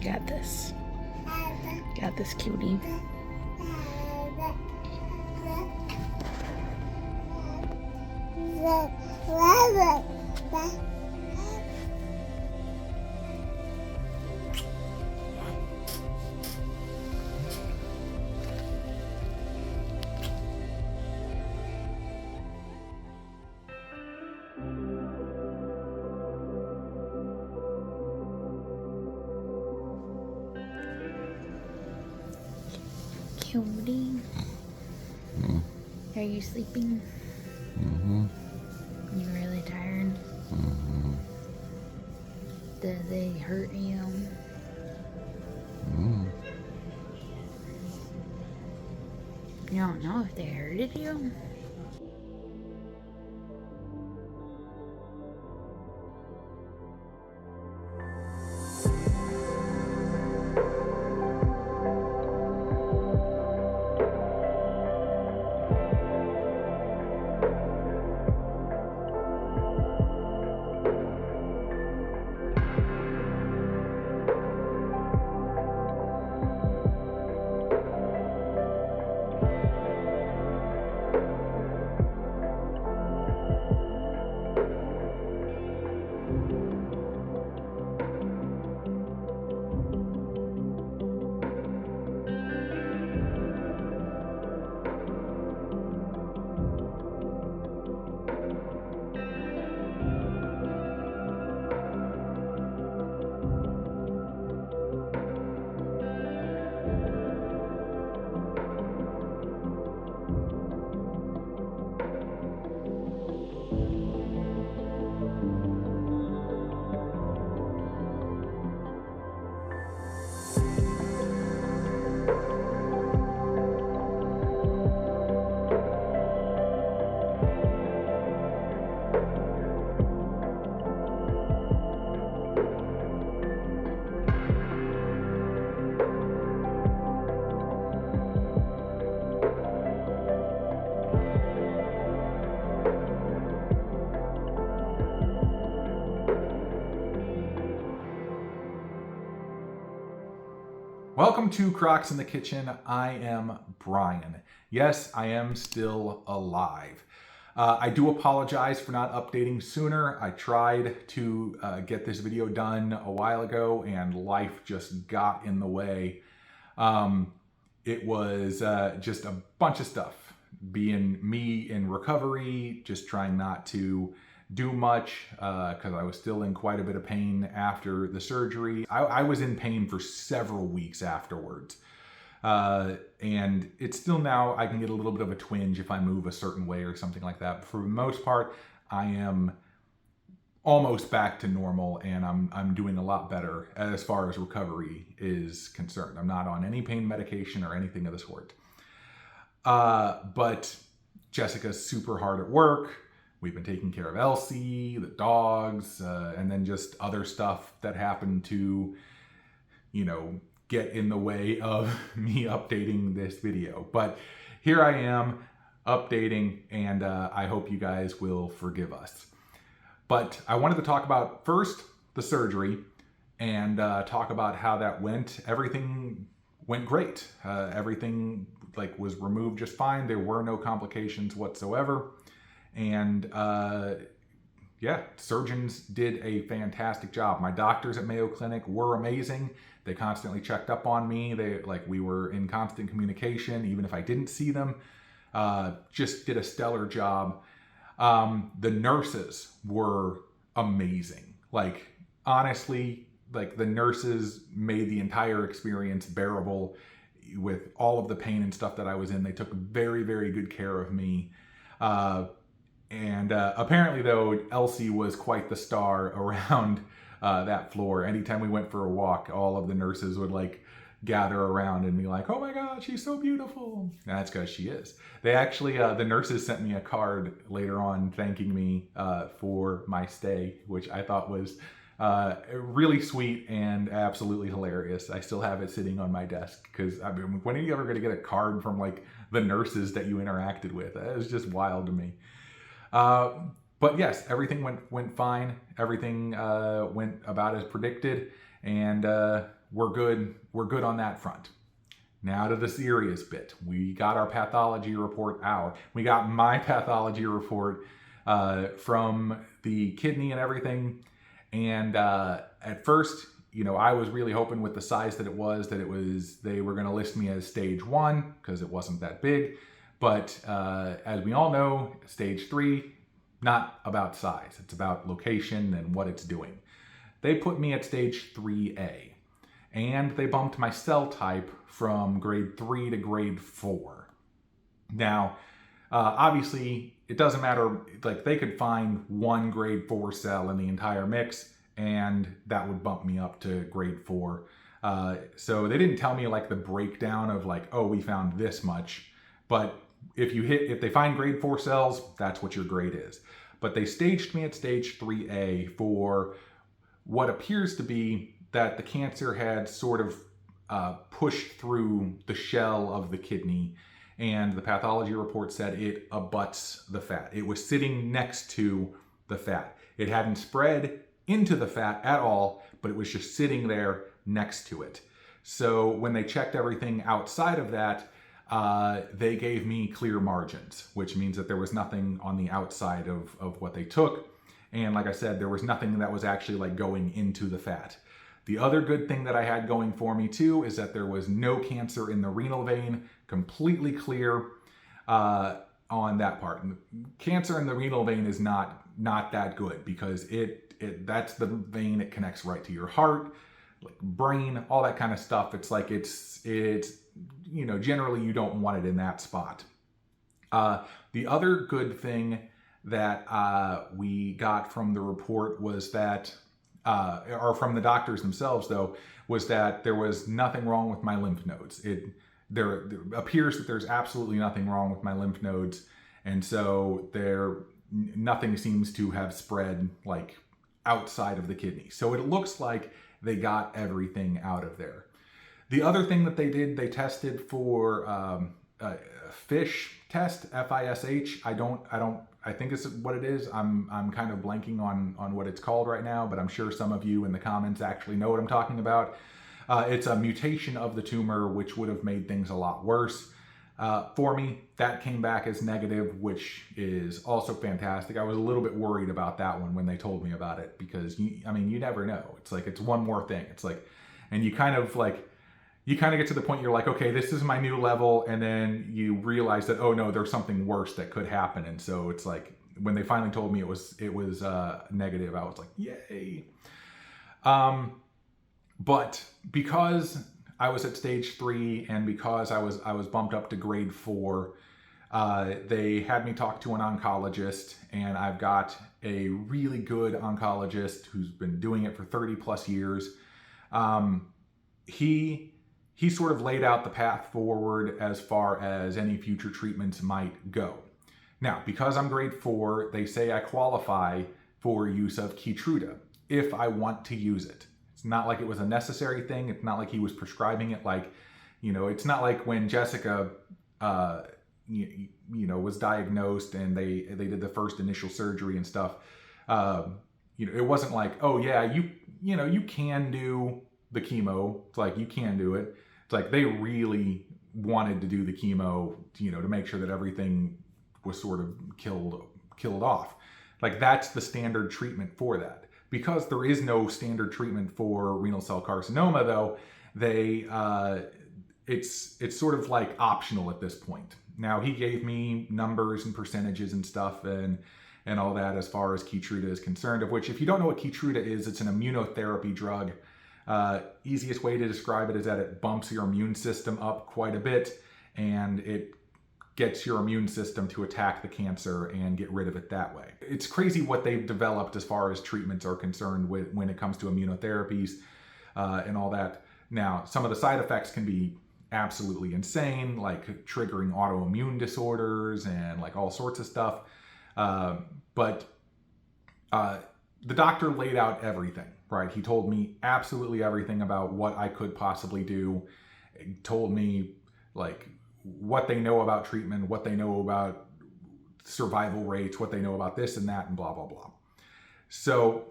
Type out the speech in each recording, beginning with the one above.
Got this. Got this, cutie. Cutie. Are you sleeping? You really tired? Did they hurt you? You don't know if they hurted you? Welcome to Crocs in the Kitchen. I am Brian. Yes, I am still alive. I do apologize for not updating sooner. I tried to get this video done a while ago and life just got in the way. It was just a bunch of stuff. Being me in recovery, just trying not to do much because I was still in quite a bit of pain after the surgery. I was in pain for several weeks afterwards. And it's still now, I can get a little bit of a twinge if I move a certain way or something like that. But for the most part, I am almost back to normal and I'm doing a lot better as far as recovery is concerned. I'm not on any pain medication or anything of the sort. But Jessica's super hard at work. We've been taking care of Elsie, the dogs, and then just other stuff that happened to, get in the way of me updating this video. But here I am updating, and I hope you guys will forgive us. But I wanted to talk about first the surgery and talk about how that went. Everything went great. Everything was removed just fine. There were no complications whatsoever. And surgeons did a fantastic job. My doctors at Mayo Clinic were amazing. They constantly checked up on me. We were in constant communication, even if I didn't see them. Just did a stellar job. The nurses were amazing. Honestly, the nurses made the entire experience bearable with all of the pain and stuff that I was in. They took very, very good care of me. And apparently, though, Elsie was quite the star around that floor. Anytime we went for a walk, all of the nurses would gather around and be like, "Oh my God, she's so beautiful." And that's because she is. They actually, the nurses sent me a card later on thanking me for my stay, which I thought was really sweet and absolutely hilarious. I still have it sitting on my desk because when are you ever going to get a card from the nurses that you interacted with? It was just wild to me. But yes, everything went fine. Everything went about as predicted, and we're good. We're good on that front. Now to the serious bit. We got our pathology report out. We got my pathology report from the kidney and everything. And at first, I was really hoping with the size that it was, they were going to list me as stage 1 because it wasn't that big. But as we all know, stage 3, not about size. It's about location and what it's doing. They put me at stage 3A. And they bumped my cell type from grade 3 to grade 4. Now, obviously, it doesn't matter. Like, they could find one grade 4 cell in the entire mix, and that would bump me up to grade 4. So they didn't tell me like the breakdown of like, oh, we found this much. But if they find grade 4 cells, that's what your grade is. But they staged me at stage 3A for what appears to be that the cancer had sort of pushed through the shell of the kidney, and the pathology report said it abuts the fat. It was sitting next to the fat. It hadn't spread into the fat at all, but it was just sitting there next to it. So when they checked everything outside of that, they gave me clear margins, which means that there was nothing on the outside of what they took. And like I said, there was nothing that was actually like going into the fat. The other good thing that I had going for me too is that there was no cancer in the renal vein, completely clear on that part. And cancer in the renal vein is not that good because that's the vein it connects right to your heart, like brain, all that kind of stuff. It's like it's generally you don't want it in that spot. The other good thing that we got from the report was that or from the doctors themselves, though, was that there was nothing wrong with my lymph nodes. There appears that there's absolutely nothing wrong with my lymph nodes, and so nothing seems to have spread like outside of the kidney. So it looks like they got everything out of there. The other thing that they did, they tested for a FISH test, FISH. I think it's what it is. I'm kind of blanking on what it's called right now, but I'm sure some of you in the comments actually know what I'm talking about. It's a mutation of the tumor, which would have made things a lot worse. For me, that came back as negative, which is also fantastic. I was a little bit worried about that one when they told me about it because, you never know. It's like, it's one more thing. It's like, and you kind of get to the point you're like, okay, this is my new level. And then you realize that, oh no, there's something worse that could happen. And so it's like, when they finally told me it was negative, I was like, yay. But because I was at stage 3 and because I was bumped up to grade 4, they had me talk to an oncologist, and I've got a really good oncologist who's been doing it for 30 plus years. He sort of laid out the path forward as far as any future treatments might go. Now, because I'm grade 4, they say I qualify for use of KTRUDO if I want to use it. It's not like it was a necessary thing. It's not like he was prescribing it. Like, it's not like when Jessica, was diagnosed and they did the first initial surgery and stuff. It wasn't like, oh yeah, you can do the chemo. It's like, you can do it. It's like they really wanted to do the chemo, to make sure that everything was sort of killed off. Like, that's the standard treatment for that. Because there is no standard treatment for renal cell carcinoma, though, it's sort of like optional at this point. Now, he gave me numbers and percentages and stuff and all that as far as KTRUDO is concerned, of which, if you don't know what KTRUDO is, it's an immunotherapy drug. Easiest way to describe it is that it bumps your immune system up quite a bit, and it gets your immune system to attack the cancer and get rid of it that way. It's crazy what they've developed as far as treatments are concerned when it comes to immunotherapies and all that. Now, some of the side effects can be absolutely insane, like triggering autoimmune disorders and like all sorts of stuff. But the doctor laid out everything, right? He told me absolutely everything about what I could possibly do. He told me like what they know about treatment, what they know about survival rates, what they know about this and that, and blah, blah, blah. So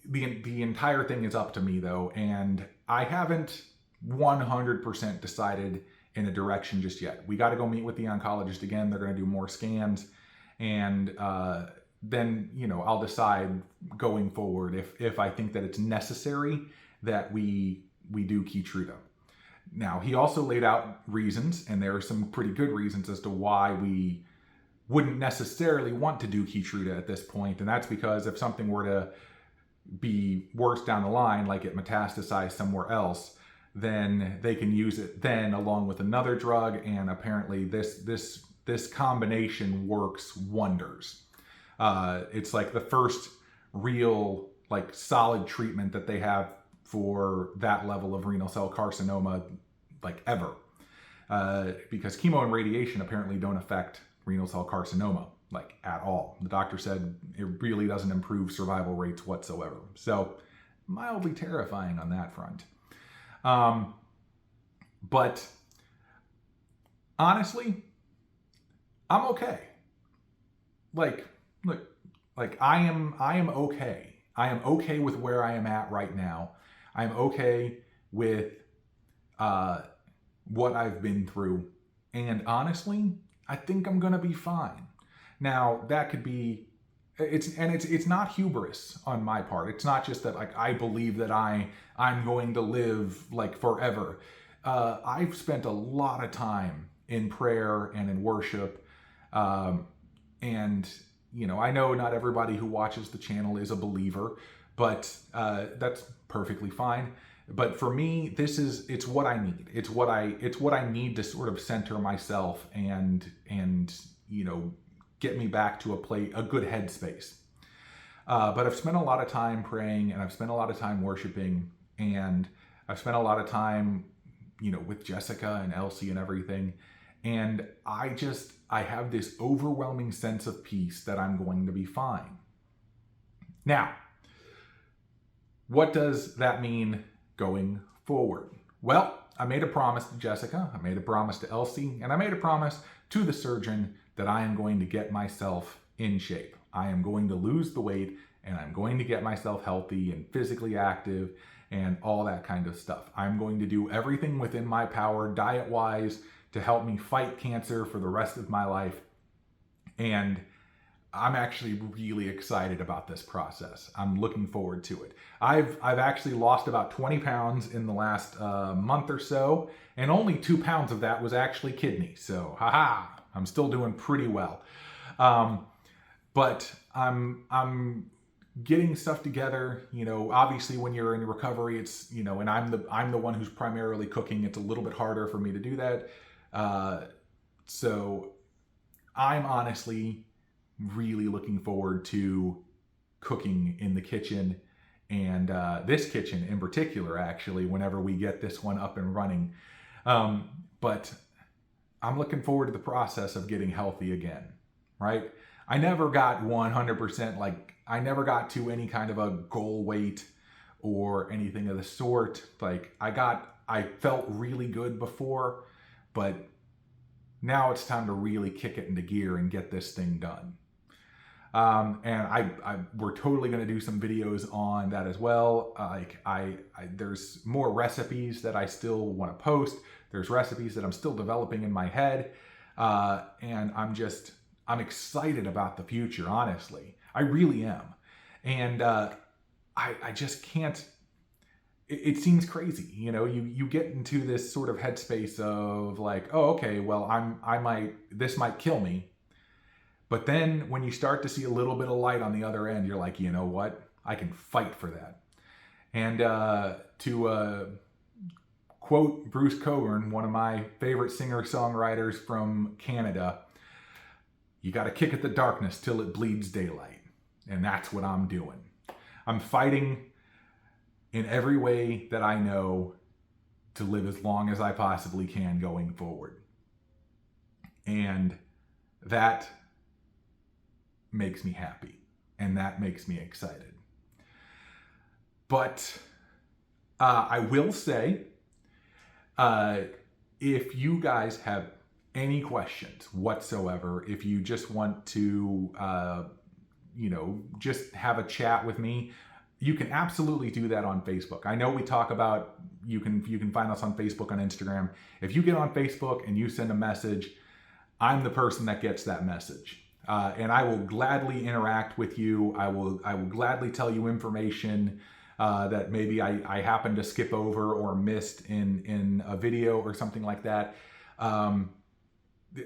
the entire thing is up to me though, and I haven't 100% decided in a direction just yet. We got to go meet with the oncologist again. They're going to do more scans, and then I'll decide going forward if I think that it's necessary that we do KTRUDO. Now, he also laid out reasons, and there are some pretty good reasons as to why we wouldn't necessarily want to do KTRUDO at this point, and that's because if something were to be worse down the line, like it metastasized somewhere else, then they can use it then along with another drug, and apparently this combination works wonders. It's like the first real solid treatment that they have for that level of renal cell carcinoma ever, because chemo and radiation apparently don't affect renal cell carcinoma at all. The doctor said it really doesn't improve survival rates whatsoever. So mildly terrifying on that front. But honestly, I'm okay. Look, I am okay. I am okay with where I am at right now. I'm okay with what I've been through. And honestly, I think I'm gonna be fine. Now, that could be, it's not hubris on my part. It's not just that I believe that I'm going to live forever. I've spent a lot of time in prayer and in worship. And I know not everybody who watches the channel is a believer, but that's perfectly fine. But for me, it's what I need. It's what I need to sort of center myself and get me back to a good headspace. But I've spent a lot of time praying, and I've spent a lot of time worshiping, and I've spent a lot of time, with Jessica and Elsie and everything. And I have this overwhelming sense of peace that I'm going to be fine. Now, what does that mean going forward? Well, I made a promise to Jessica, I made a promise to Elsie, and I made a promise to the surgeon that I am going to get myself in shape. I am going to lose the weight, and I'm going to get myself healthy and physically active and all that kind of stuff. I'm going to do everything within my power, diet-wise, to help me fight cancer for the rest of my life. And I'm actually really excited about this process. I'm looking forward to it. I've actually lost about 20 pounds in the last month or so, and only 2 pounds of that was actually kidney. So, haha, I'm still doing pretty well. But I'm getting stuff together. Obviously when you're in recovery, it's, and I'm the one who's primarily cooking. It's a little bit harder for me to do that. So I'm honestly really looking forward to cooking in the kitchen, and this kitchen in particular, actually, whenever we get this one up and running. But I'm looking forward to the process of getting healthy again, right? I never got 100%, I never got to any kind of a goal weight or anything of the sort. I felt really good before, but now it's time to really kick it into gear and get this thing done. And we're totally going to do some videos on that as well. There's more recipes that I still want to post. There's recipes that I'm still developing in my head. And I'm excited about the future, honestly. I really am. And I just can't. It seems crazy, you get into this sort of headspace of oh, okay, well, this might kill me. But then when you start to see a little bit of light on the other end, you're like, you know what? I can fight for that. And to quote Bruce Coburn, one of my favorite singer-songwriters from Canada, you got to kick at the darkness till it bleeds daylight. And that's what I'm doing. I'm fighting in every way that I know to live as long as I possibly can going forward. And that makes me happy, and that makes me excited. But I will say, if you guys have any questions whatsoever, if you just want to, just have a chat with me, you can absolutely do that on Facebook. I know we talk about you can find us on Facebook, on Instagram. If you get on Facebook and you send a message, I'm the person that gets that message. And I will gladly interact with you. I will gladly tell you information that maybe I happened to skip over or missed in a video or something like that.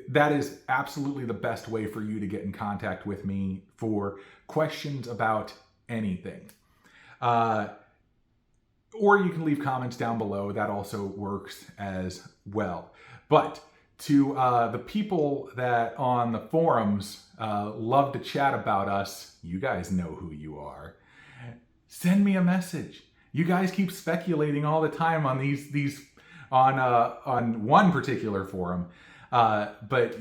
That is absolutely the best way for you to get in contact with me for questions about anything. Or you can leave comments down below. That also works as well. But to the people that on the forums love to chat about us, you guys know who you are. Send me a message. You guys keep speculating all the time on on one particular forum, but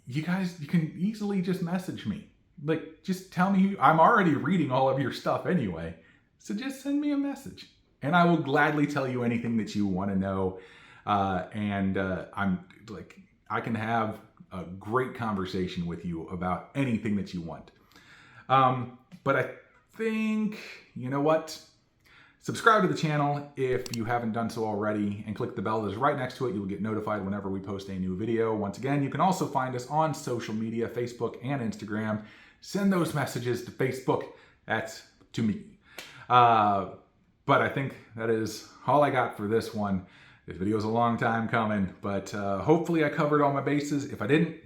you can easily just message me. Like, just tell me. I'm already reading all of your stuff anyway, so just send me a message, and I will gladly tell you anything that you want to know. I can have a great conversation with you about anything that you want. But I think, you know what? Subscribe to the channel if you haven't done so already, and click the bell that is right next to it. You'll get notified whenever we post a new video. Once again, you can also find us on social media, Facebook and Instagram. Send those messages to Facebook. That's to me. But I think that is all I got for this one. This video is a long time coming, but hopefully I covered all my bases. If I didn't,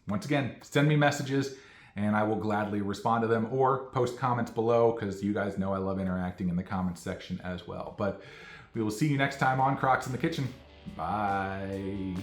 once again, send me messages and I will gladly respond to them, or post comments below, because you guys know I love interacting in the comments section as well. But we will see you next time on Crocs in the Kitchen. Bye.